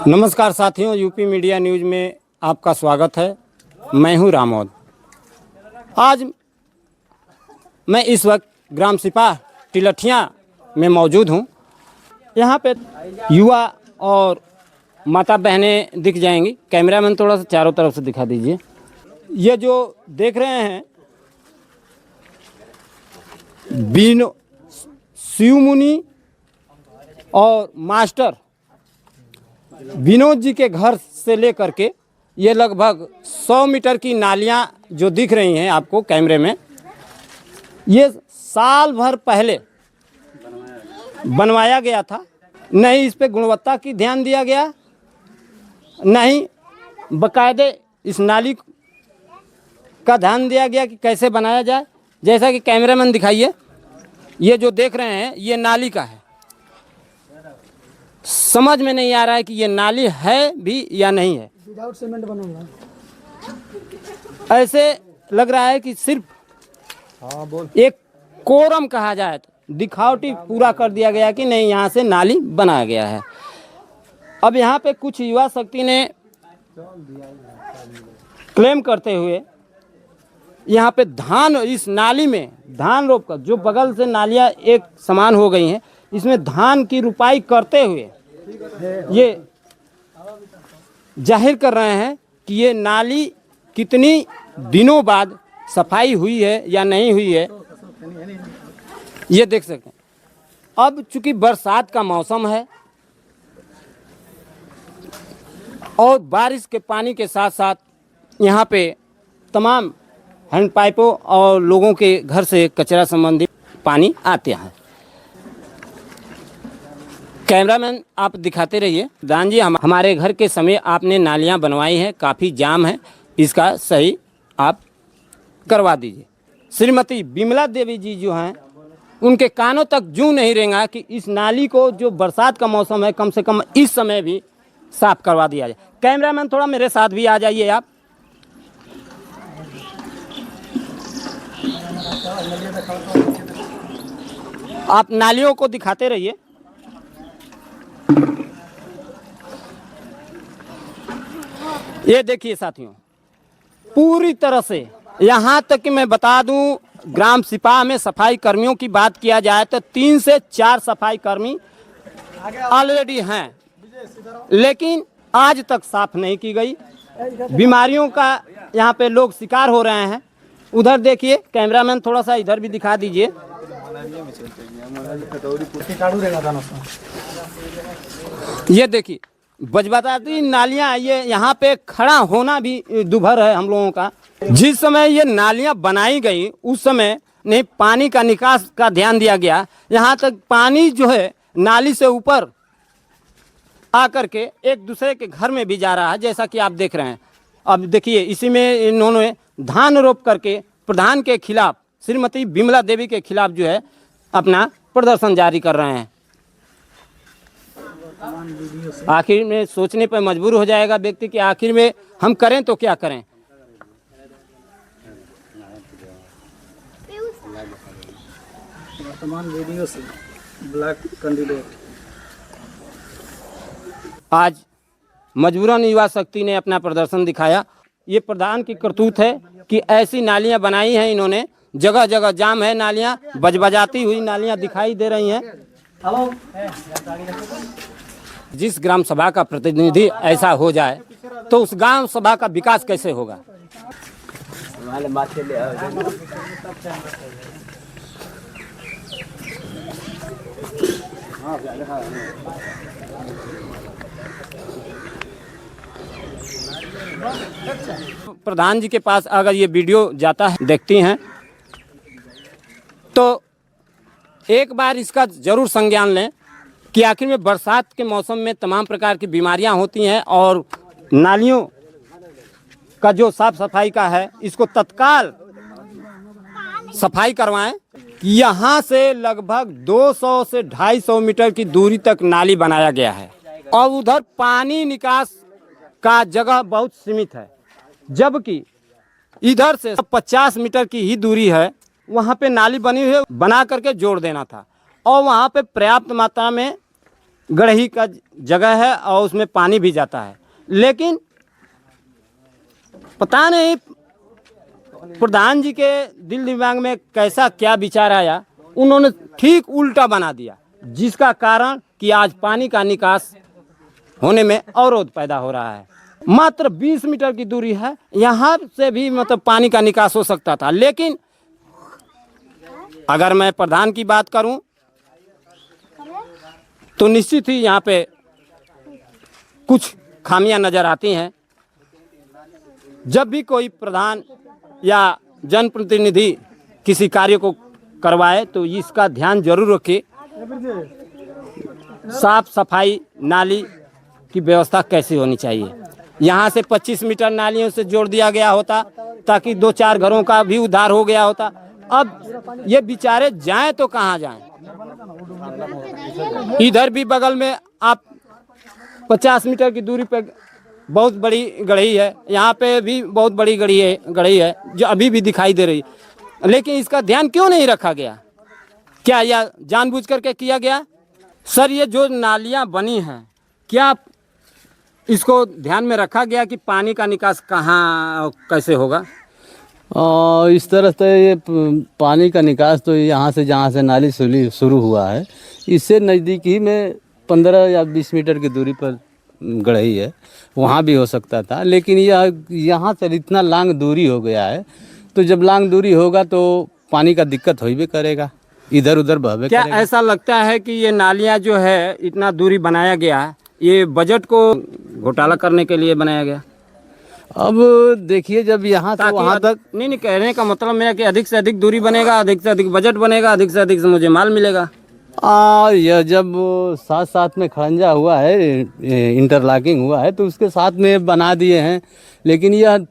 नमस्कार साथियों, UP media news में आपका स्वागत है। मैं हूं रामोद। आज मैं इस वक्त ग्राम सिपाह टिलठिया में मौजूद हूं। यहां पे युवा और माता बहनें दिख जाएंगी। कैमरामैन थोड़ा सा चारों तरफ से दिखा दीजिए। ये जो देख रहे हैं शिव मुनि और मास्टर विनोद जी के घर से लेकर के ये लगभग 100 मीटर की नालियां जो दिख रही हैं आपको कैमरे में, ये साल भर पहले बनवाया गया था। नहीं इस पे गुणवत्ता की ध्यान दिया गया, नहीं बाकायदे इस नाली का ध्यान दिया गया कि कैसे बनाया जाए। जैसा कि कैमरामैन दिखाइए, ये जो देख रहे हैं ये नाली का है। समझ में नहीं आ रहा है कि ये नाली है भी या नहीं है। विदाउट सीमेंट बनूंगा, ऐसे लग रहा है कि सिर्फ एक कोरम कहा जाए तो दिखावटी पूरा कर दिया गया कि नहीं यहाँ से नाली बनाया गया है। अब यहाँ पे कुछ युवा शक्ति ने क्लेम करते हुए यहाँ पे धान, इस नाली में धान रोप कर, जो बगल से नालियाँ एक समान हो गई हैं, इसमें धान की रुपाई करते हुए ये जाहिर कर रहे हैं कि ये नाली कितनी दिनों बाद सफाई हुई है या नहीं हुई है। ये देख सकते हैं। अब चूंकि बरसात का मौसम है और बारिश के पानी के साथ साथ यहाँ पे तमाम हैंड पाइपों और लोगों के घर से कचरा संबंधित पानी आते हैं। कैमरामैन आप दिखाते रहिए। दान जी, हमारे घर के समय आपने नालियाँ बनवाई हैं, काफ़ी जाम है, इसका सही आप करवा दीजिए। श्रीमती बिमला देवी जी जो हैं, उनके कानों तक जूं नहीं रेंगा कि इस नाली को, जो बरसात का मौसम है, कम से कम इस समय भी साफ करवा दिया जाए। कैमरामैन थोड़ा मेरे साथ भी आ जाइए आप। आप नालियों को दिखाते रहिए। ये देखिए साथियों, पूरी तरह से यहाँ तक कि मैं बता दूं, ग्राम सिपाह में सफाई कर्मियों की बात किया जाए तो 3 से 4 सफाई कर्मी ऑलरेडी हैं, लेकिन आज तक साफ नहीं की गई। बीमारियों का यहाँ पे लोग शिकार हो रहे हैं। उधर देखिए, कैमरामैन थोड़ा सा इधर भी दिखा दीजिए। ये देखिए बजबताती नालियाँ, ये यहाँ पे खड़ा होना भी दुभर है हम लोगों का। जिस समय ये नालियाँ बनाई गई उस समय नहीं पानी का निकास का ध्यान दिया गया। यहाँ तक पानी जो है नाली से ऊपर आकर के एक दूसरे के घर में भी जा रहा है, जैसा कि आप देख रहे हैं। अब देखिए, इसी में इन्होंने धान रोप करके प्रधान के खिलाफ, श्रीमती बिमला देवी के खिलाफ जो है अपना प्रदर्शन जारी कर रहे हैं। आखिर में सोचने पर मजबूर हो जाएगा व्यक्ति कि आखिर में हम करें तो क्या करें। वर्तमान वीडियो से ब्लैक कैंडिडेट आज मजबूरन युवा शक्ति ने अपना प्रदर्शन दिखाया। ये प्रधान की करतूत है कि ऐसी नालियां बनाई हैं इन्होंने, जगह जगह जाम है, नालियां बजबजाती हुई नालियां दिखाई दे रही हैं। जिस ग्राम सभा का प्रतिनिधि ऐसा हो जाए तो उस ग्राम सभा का विकास कैसे होगा। प्रधान जी के पास अगर ये वीडियो जाता है, देखती हैं, तो एक बार इसका जरूर संज्ञान लें कि आखिर में बरसात के मौसम में तमाम प्रकार की बीमारियां होती हैं और नालियों का जो साफ सफाई का है, इसको तत्काल सफाई करवाएं। यहाँ से लगभग 200 से 250 मीटर की दूरी तक नाली बनाया गया है और उधर पानी निकास का जगह बहुत सीमित है, जबकि इधर से 50 मीटर की ही दूरी है, वहाँ पे नाली बनी हुई है, बना करके जोड़ देना था। और वहाँ पे पर्याप्त मात्रा में गढ़ही का जगह है और उसमें पानी भी जाता है। लेकिन पता नहीं प्रधान जी के दिल दिमाग में कैसा क्या विचार आया, उन्होंने ठीक उल्टा बना दिया, जिसका कारण कि आज पानी का निकास होने में अवरोध पैदा हो रहा है। मात्र 20 मीटर की दूरी है, यहाँ से भी मतलब पानी का निकास हो सकता था। लेकिन अगर मैं प्रधान की बात करूं तो निश्चित ही यहाँ पे कुछ खामियां नजर आती हैं। जब भी कोई प्रधान या जनप्रतिनिधि किसी कार्य को करवाए तो इसका ध्यान जरूर रखे, साफ सफाई नाली की व्यवस्था कैसी होनी चाहिए। यहाँ से 25 मीटर नालियों से जोड़ दिया गया होता ताकि 2-4 घरों का भी उद्धार हो गया होता। अब ये बेचारे जाएं तो कहाँ जाएं। इधर भी बगल में आप 50 मीटर की दूरी पे बहुत बड़ी गढ़ही है, यहाँ पे भी बहुत बड़ी गढ़ही है जो अभी भी दिखाई दे रही है। लेकिन इसका ध्यान क्यों नहीं रखा गया? क्या यह जानबूझ करके किया गया? सर, ये जो नालियाँ बनी हैं, क्या इसको ध्यान में रखा गया कि पानी का निकास कहाँ कैसे होगा? इस तरह से ये पानी का निकास तो यहाँ से जहाँ से नाली शुरू हुआ है, इससे नज़दीकी में 15 या 20 मीटर की दूरी पर गढ़ही है, वहाँ भी हो सकता था। लेकिन यह यहाँ से इतना लॉन्ग दूरी हो गया है, तो जब लॉन्ग दूरी होगा तो पानी का दिक्कत हो भी करेगा, इधर उधर बहवे क्या करेगा। ऐसा लगता है कि ये नालियाँ जो है इतना दूरी बनाया गया है, ये बजट को घोटाला करने के लिए बनाया गया? अब देखिए, जब यहाँ से वहाँ तक नहीं, कहने का मतलब मेरा कि अधिक से अधिक दूरी बनेगा, अधिक से अधिक बजट बनेगा, अधिक से अधिक से मुझे माल मिलेगा। यह जब साथ साथ में खड़ंजा हुआ है, इंटरलॉकिंग हुआ है, तो उसके साथ में बना दिए हैं। लेकिन यह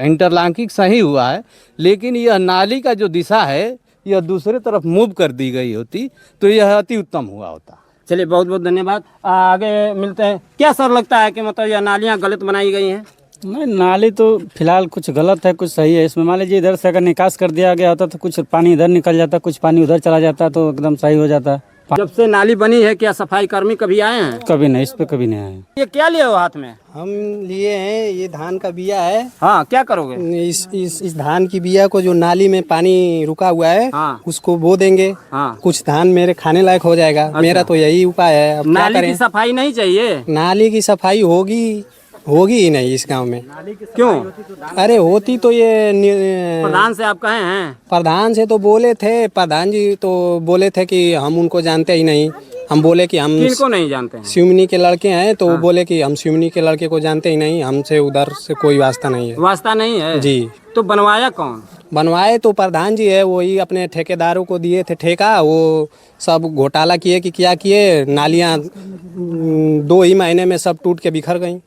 इंटरलॉकिंग सही हुआ है, लेकिन यह नाली का जो दिशा है यह दूसरे तरफ मूव कर दी गई होती तो यह अति उत्तम हुआ होता। चलिए, बहुत बहुत धन्यवाद। आगे मिलते हैं। क्या सर लगता है कि मतलब यह नालियाँ गलत बनाई गई हैं? नहीं, नाली तो फिलहाल कुछ गलत है, कुछ सही है। इसमें मान लीजिए इधर से अगर निकास कर दिया गया होता तो कुछ पानी इधर निकल जाता, कुछ पानी उधर चला जाता, तो एकदम सही हो जाता। जब से नाली बनी है क्या सफाई कर्मी कभी आए हैं? कभी नहीं, इस पे कभी नहीं आए। ये क्या लिए हो हाथ में? हम लिए हैं, ये धान का बिया है। हाँ, क्या करोगे? इस धान की बिया को जो नाली में पानी रुका हुआ है, हाँ। उसको बो देंगे। हाँ। कुछ धान मेरे खाने लायक हो जाएगा। मेरा तो यही उपाय है। अब क्या नाली करें? की सफाई नहीं चाहिए? नाली की सफाई होगी ही नहीं इस गांव में। क्यों? अरे होती तो ये प्रधान से आप कहे हैं? प्रधान से तो बोले थे, प्रधान जी तो बोले थे कि हम उनको जानते ही नहीं। हम बोले कि हम किनको नहीं जानते हैं? सिवनी के लड़के हैं, तो वो बोले कि हम सिवनी के लड़के को जानते ही नहीं, हमसे उधर से कोई वास्ता नहीं है। वास्ता नहीं है जी। तो बनवाया कौन? बनवाए तो प्रधान जी है, वही अपने ठेकेदारों को दिए थे ठेका। वो सब घोटाला किए कि क्या किए, नालियाँ 2 ही महीने में सब टूट के बिखर गई।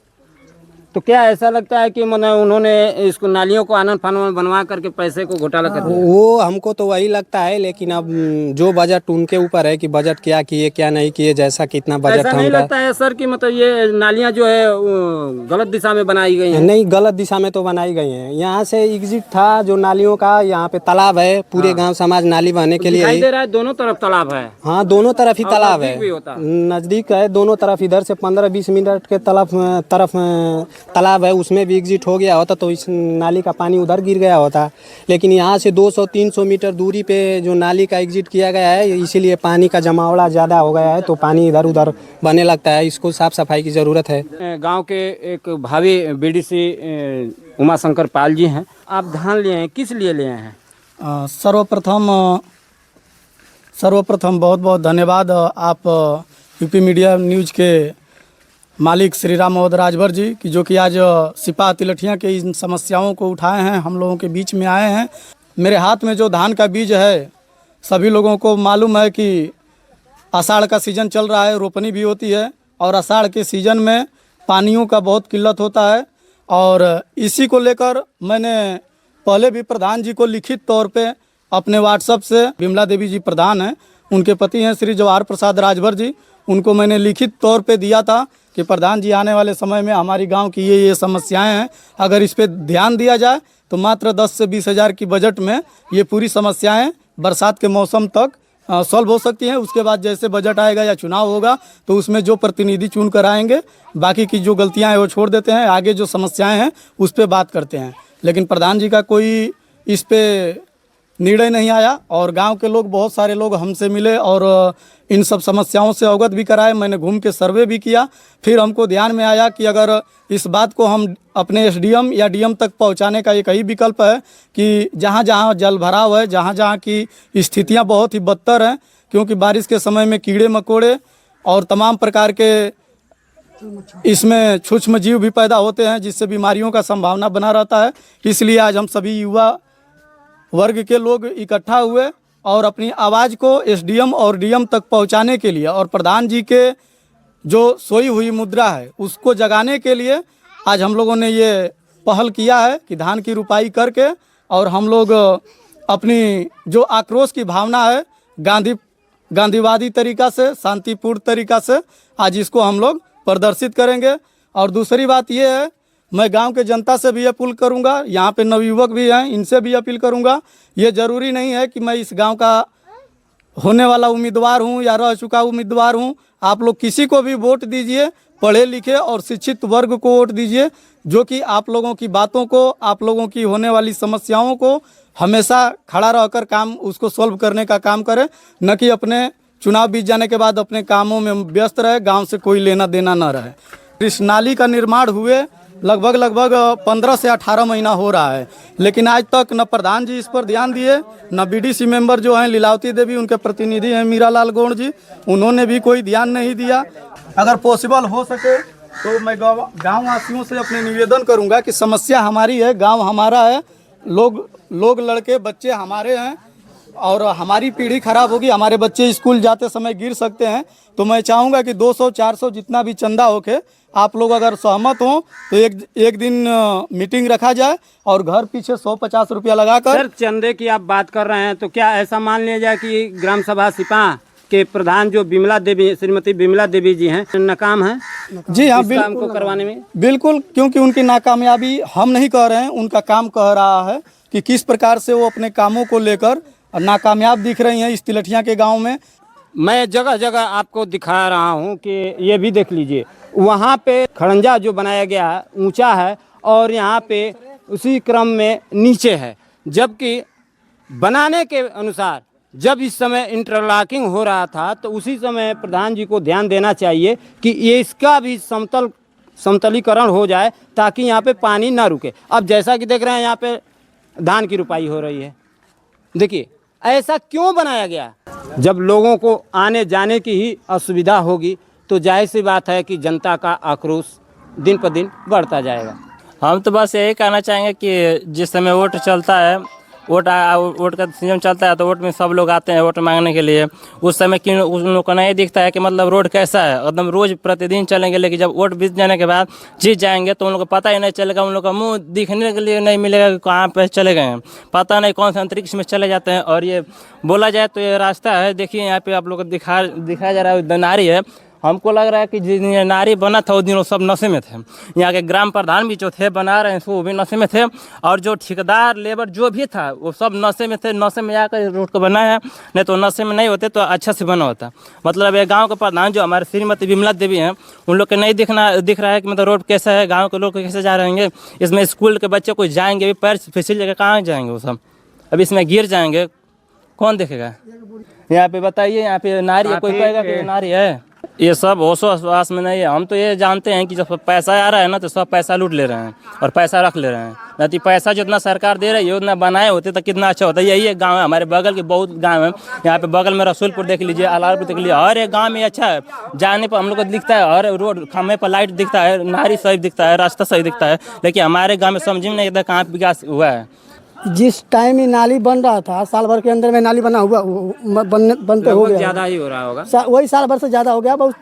तो क्या ऐसा लगता है कि मतलब उन्होंने इसको नालियों को आनन फानन में बनवा करके पैसे को घोटाला कर दिया? वो हमको तो वही लगता है, लेकिन अब जो बजट उनके ऊपर है कि बजट क्या किए क्या नहीं किए, जैसा कितना बजट ऐसा नहीं लगता है सर कि मतलब ये नालियाँ जो है वो गलत दिशा में बनाई गई हैं? नहीं, गलत दिशा में तो बनाई गई हैं। यहाँ से एग्जिट था जो नालियों का, यहाँ पे तालाब है, पूरे गांव समाज नाली बहाने के लिए दिखाई दे रहा है दोनों तरफ तालाब है। हाँ, दोनों तरफ ही तालाब है, नजदीक भी होता। नजदीक है दोनों तरफ। इधर से 15-20 मिनट के तरफ तालाब है, उसमें भी एग्जिट हो गया होता तो इस नाली का पानी उधर गिर गया होता। लेकिन यहाँ से 200-300 मीटर दूरी पे जो नाली का एग्जिट किया गया है, इसीलिए पानी का जमावड़ा ज़्यादा हो गया है, तो पानी इधर उधर बहने लगता है। इसको साफ सफाई की ज़रूरत है। गांव के एक भावी बीडीसी उमा शंकर पाल जी हैं। आप धान लिए हैं, किस लिए लिए हैं? सर्वप्रथम बहुत बहुत धन्यवाद आप यूपी मीडिया न्यूज के मालिक श्री राम मोहम्मद राजभर जी की, जो कि आज सिपा तिलठिया के इन समस्याओं को उठाए हैं, हम लोगों के बीच में आए हैं। मेरे हाथ में जो धान का बीज है, सभी लोगों को मालूम है कि आषाढ़ का सीज़न चल रहा है, रोपनी भी होती है, और आषाढ़ के सीज़न में पानियों का बहुत किल्लत होता है। और इसी को लेकर मैंने पहले भी प्रधान जी को लिखित तौर पे अपने व्हाट्सएप से, विमला देवी जी प्रधान हैं, उनके पति हैं श्री जवाहर प्रसाद राजभर जी, उनको मैंने लिखित तौर पे दिया था कि प्रधान जी आने वाले समय में हमारी गांव की ये समस्याएं हैं, अगर इस पे ध्यान दिया जाए तो मात्र 10 से 20 हज़ार की बजट में ये पूरी समस्याएं बरसात के मौसम तक सॉल्व हो सकती हैं। उसके बाद जैसे बजट आएगा या चुनाव होगा तो उसमें जो प्रतिनिधि चुन कर आएंगे, बाकी की जो गलतियां हैं वो छोड़ देते हैं, आगे जो समस्याएं हैं उस पर बात करते हैं। लेकिन प्रधान जी का कोई इस पे निर्णय नहीं आया और गांव के लोग, बहुत सारे लोग हमसे मिले और इन सब समस्याओं से अवगत भी कराए। मैंने घूम के सर्वे भी किया। फिर हमको ध्यान में आया कि अगर इस बात को हम अपने एसडीएम या डीएम तक पहुंचाने का एक ही विकल्प है कि जहां जहां जल भराव है, जहां जहां की स्थितियां बहुत ही बदतर हैं, क्योंकि बारिश के समय में कीड़े मकोड़े और तमाम प्रकार के इसमें सूक्ष्म जीव भी पैदा होते हैं, जिससे बीमारियों का संभावना बना रहता है। इसलिए आज हम सभी युवा वर्ग के लोग इकट्ठा हुए और अपनी आवाज़ को एसडीएम और डीएम तक पहुंचाने के लिए और प्रधान जी के जो सोई हुई मुद्रा है उसको जगाने के लिए आज हम लोगों ने ये पहल किया है कि धान की रुपाई करके और हम लोग अपनी जो आक्रोश की भावना है गांधीवादी तरीका से, शांतिपूर्ण तरीका से आज इसको हम लोग प्रदर्शित करेंगे। और दूसरी बात ये है, मैं गांव के जनता से भी अपील करूंगा, यहाँ पे नवयुवक भी हैं, इनसे भी अपील करूंगा। ये ज़रूरी नहीं है कि मैं इस गांव का होने वाला उम्मीदवार हूं या रह चुका उम्मीदवार हूं। आप लोग किसी को भी वोट दीजिए, पढ़े लिखे और शिक्षित वर्ग को वोट दीजिए, जो कि आप लोगों की बातों को, आप लोगों की होने वाली समस्याओं को हमेशा खड़ा रहकर काम उसको सॉल्व करने का काम करे, न कि अपने चुनाव बीत जाने के बाद अपने कामों में व्यस्त रहे, गाँव से कोई लेना देना न रहे। इस नाली का निर्माण हुए लगभग 15 से 18 महीना हो रहा है, लेकिन आज तक न प्रधान जी इस पर ध्यान दिए, न बीडीसी मेंबर जो हैं लीलावती देवी, उनके प्रतिनिधि हैं मीरालाल गौड़ जी, उन्होंने भी कोई ध्यान नहीं दिया। अगर पॉसिबल हो सके तो मैं गाँव वासियों से अपने निवेदन करूंगा कि समस्या हमारी है, गाँव हमारा है, लोग लड़के बच्चे हमारे हैं और हमारी पीढ़ी खराब होगी, हमारे बच्चे स्कूल जाते समय गिर सकते हैं। तो मैं चाहूँगा कि 200-400 जितना भी चंदा होके आप लोग अगर सहमत हों तो एक दिन मीटिंग रखा जाए और घर पीछे 150 रुपया लगाकर। सर, चंदे की आप बात कर रहे हैं तो क्या ऐसा मान लिया जाए कि ग्राम सभा सिपा के प्रधान जो बिमला देवी, श्रीमती बिमला देवी जी हैं, नाकाम हैं? जी हाँ, इस काम को करवाने में बिल्कुल, क्योंकि उनकी नाकामयाबी हम नहीं कह रहे हैं, उनका काम कह रहा है कि किस प्रकार से वो अपने कामों को लेकर नाकामयाब दिख रही हैं इस तिलठिया के गाँव में। मैं जगह जगह आपको दिखा रहा हूं कि ये भी देख लीजिए, वहाँ पे खड़ंजा जो बनाया गया है ऊंचा है और यहाँ पे उसी क्रम में नीचे है, जबकि बनाने के अनुसार जब इस समय इंटरलॉकिंग हो रहा था तो उसी समय प्रधान जी को ध्यान देना चाहिए कि ये इसका भी समतलीकरण हो जाए ताकि यहाँ पे पानी ना रुके। अब जैसा कि देख रहे हैं यहाँ पे धान की रुपाई हो रही है, देखिए ऐसा क्यों बनाया गया? जब लोगों को आने जाने की ही असुविधा होगी तो जाहिर सी बात है कि जनता का आक्रोश दिन पर दिन बढ़ता जाएगा। हम तो बस यही कहना चाहेंगे कि जिस समय वोट चलता है, वोट का सीजन चलता है तो वोट में सब लोग आते हैं वोट मांगने के लिए। उस समय कि उन लोग को नहीं दिखता है कि मतलब रोड कैसा है, एकदम रोज़ प्रतिदिन चलेंगे, लेकिन जब वोट बीत जाने के बाद जीत जाएंगे तो उन लोग को पता ही नहीं चलेगा, उन लोग का मुंह दिखने के लिए नहीं मिलेगा कि कहाँ पे चले गए हैं, पता नहीं कौन से अंतरिक्ष में चले जाते हैं। और ये बोला जाए तो ये रास्ता है, देखिए यहाँ पे आप लोग को दिखाया जा रहा है नारी है। हमको लग रहा है कि जिस दिन नारी बना था उस दिन वो सब नशे में थे। यहाँ के ग्राम प्रधान भी जो थे बना रहे हैं वो भी नशे में थे, और जो ठेकेदार लेबर जो भी था वो सब नशे में थे। नशे में आकर रोड को बनाया है, नहीं तो नशे में नहीं होते तो अच्छा से बना होता। मतलब ये गांव के प्रधान जो हमारे श्रीमती बिमला देवी हैं, उन लोग के नहीं दिख रहा है कि मतलब रोड कैसा है, गाँव के लोग कैसे जा रहेंगे। इसमें स्कूल के बच्चे कोई जाएंगे भी पैर फिसल जगह कहाँ जाएंगे वो सब, अभी इसमें गिर जाएंगे, कौन देखेगा? यहाँ पे बताइए, यहाँ पे नारी है, कोई कहेगा कि नारी है? ये सब होशो आसवास में नहीं है। हम तो ये जानते हैं कि जब पैसा आ रहा है ना तो सब पैसा लूट ले रहे हैं और पैसा रख ले रहे हैं। नहीं तो पैसा जितना सरकार दे रही है उतना बनाए होते तो कितना अच्छा होता है। यही एक गांव है, हमारे बगल के बहुत गांव है, यहाँ पे बगल में रसूलपुर देख लीजिए, अलारपुर देख लीजिए, हर एक गांव में अच्छा है। जाने पर हम लोग को दिखता है, हर रोड खम्भे पर लाइट दिखता है, नारी सही दिखता है, रास्ता सही दिखता है, लेकिन हमारे गाँव में समझ में नहीं आता कहाँ विकास हुआ है। जिस टाइम ये नाली बन रहा था, साल भर के अंदर में नाली बना हुआ बनते हो गया, ज़्यादा ही हो रहा होगा, वही साल भर से ज़्यादा हो गया, बहुत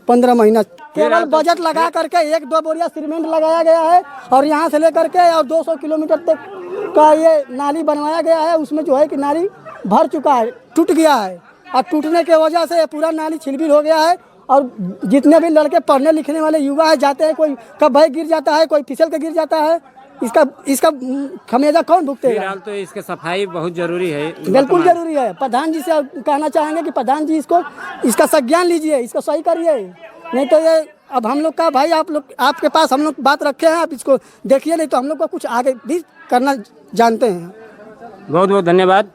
15 महीना। केवल बजट लगा करके 1-2 बोरिया सीमेंट लगाया गया है और यहाँ से लेकर के और 200 किलोमीटर तक का ये नाली बनवाया गया है। उसमें जो है कि नाली भर चुका है, टूट गया है, और टूटने की वजह से पूरा नाली छिलबिल हो गया है। और जितने भी लड़के पढ़ने लिखने वाले युवा है जाते हैं, कोई कब भाई गिर जाता है, कोई फिसल के गिर जाता है, इसका इसका खमियाजा कौन भुगतेगा? फिलहाल तो इसके सफाई बहुत जरूरी है। बिल्कुल जरूरी है। प्रधान जी से कहना चाहेंगे कि प्रधान जी इसका संज्ञान लीजिए, इसको सही करिए, नहीं तो ये अब हम लोग का भाई आप लोग आपके पास हम लोग बात रखे हैं, आप इसको देखिए, नहीं तो हम लोग को कुछ आगे भी करना जानते हैं। बहुत बहुत धन्यवाद।